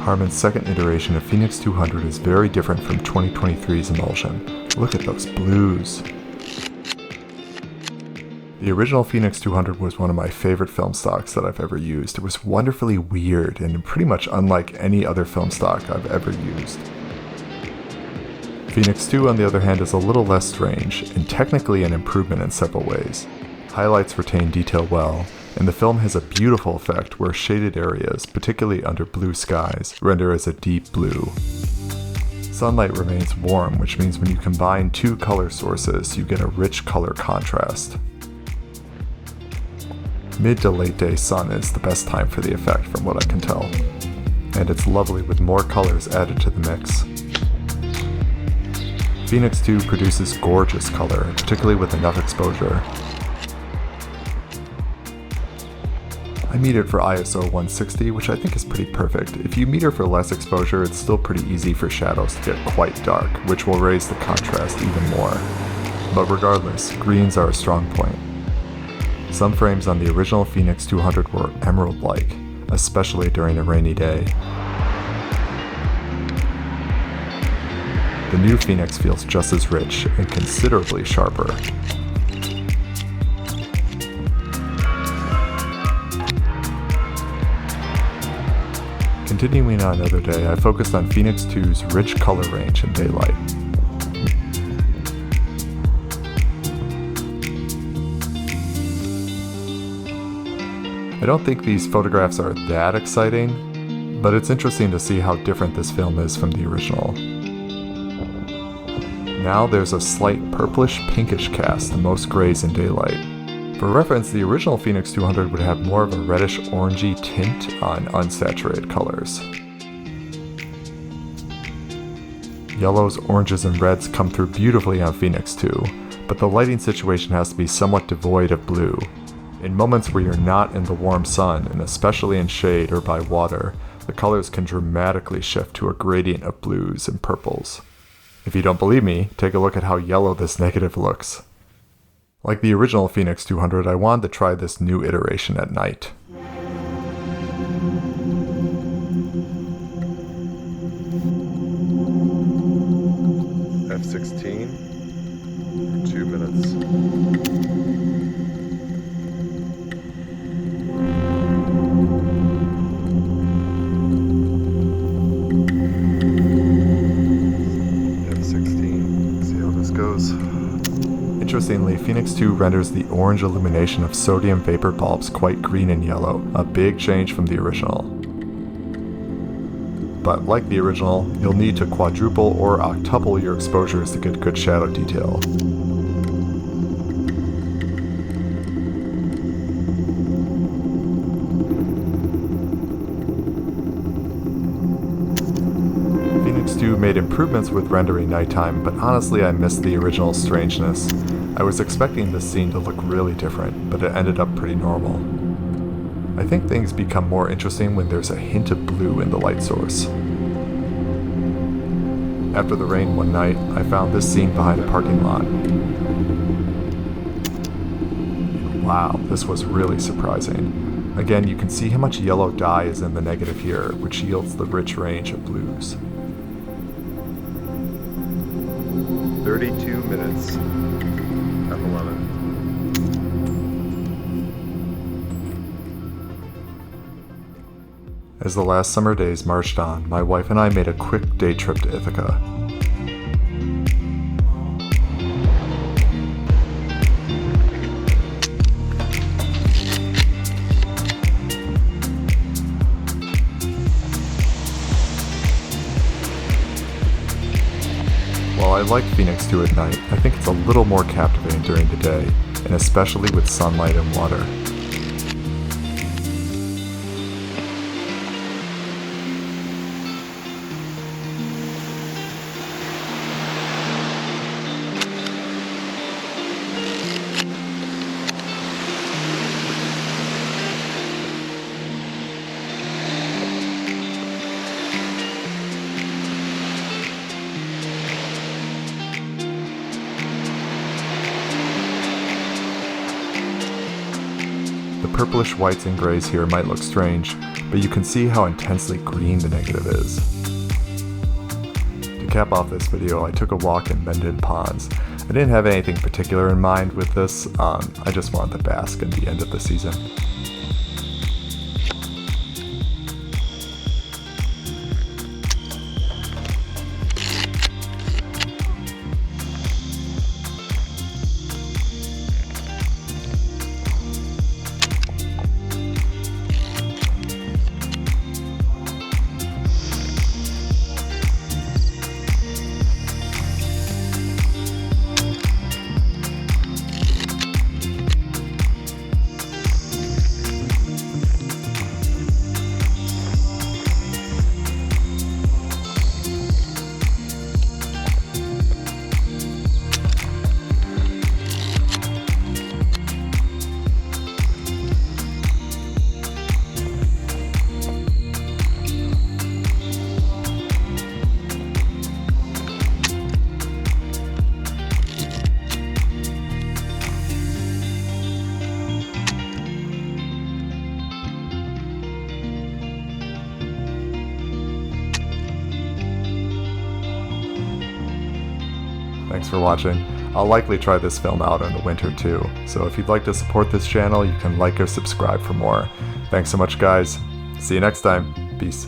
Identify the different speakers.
Speaker 1: Harman's second iteration of Phoenix 200 is very different from 2023's emulsion. Look at those blues. The original Phoenix 200 was one of my favorite film stocks that I've ever used. It was wonderfully weird and pretty much unlike any other film stock I've ever used. Phoenix 2, on the other hand, is a little less strange, and technically an improvement in several ways. Highlights retain detail well, and the film has a beautiful effect where shaded areas, particularly under blue skies, render as a deep blue. Sunlight remains warm, which means when you combine two color sources, you get a rich color contrast. Mid to late day sun is the best time for the effect from what I can tell, and it's lovely with more colors added to the mix. Phoenix 2 produces gorgeous color, particularly with enough exposure. I metered for ISO 160, which I think is pretty perfect. If you meter for less exposure, it's still pretty easy for shadows to get quite dark, which will raise the contrast even more. But regardless, greens are a strong point. Some frames on the original Phoenix 200 were emerald-like, especially during a rainy day. The new Phoenix feels just as rich and considerably sharper. Continuing on another day, I focused on Phoenix 2's rich color range in daylight. I don't think these photographs are that exciting, but it's interesting to see how different this film is from the original. Now there's a slight purplish pinkish cast in most grays in daylight. For reference, the original Phoenix 200 would have more of a reddish orangey tint on unsaturated colors. Yellows, oranges, and reds come through beautifully on Phoenix 2, but the lighting situation has to be somewhat devoid of blue. In moments where you're not in the warm sun, and especially in shade or by water, the colors can dramatically shift to a gradient of blues and purples. If you don't believe me, take a look at how yellow this negative looks. Like the original Phoenix 200, I wanted to try this new iteration at night. F16, 2 minutes. Interestingly, Phoenix 2 renders the orange illumination of sodium vapor bulbs quite green and yellow, a big change from the original. But like the original, you'll need to quadruple or octuple your exposures to get good shadow detail. Phoenix 2 made improvements with rendering nighttime, but honestly I missed the original strangeness. I was expecting this scene to look really different, but it ended up pretty normal. I think things become more interesting when there's a hint of blue in the light source. After the rain one night, I found this scene behind a parking lot. Wow, this was really surprising. Again, you can see how much yellow dye is in the negative here, which yields the rich range of blues. 32 minutes. F11. As the last summer days marched on, my wife and I made a quick day trip to Ithaca. While I like Phoenix 2 at night, I think it's a little more captivating during the day, and especially with sunlight and water. The purplish whites and grays here might look strange, but you can see how intensely green the negative is. To cap off this video, I took a walk in Mendon Ponds. I didn't have anything particular in mind with this, I just wanted to bask in the end of the season. Thanks for watching. I'll likely try this film out in the winter too, so if you'd like to support this channel, you can like or subscribe for more. Thanks so much guys. See you next time. Peace.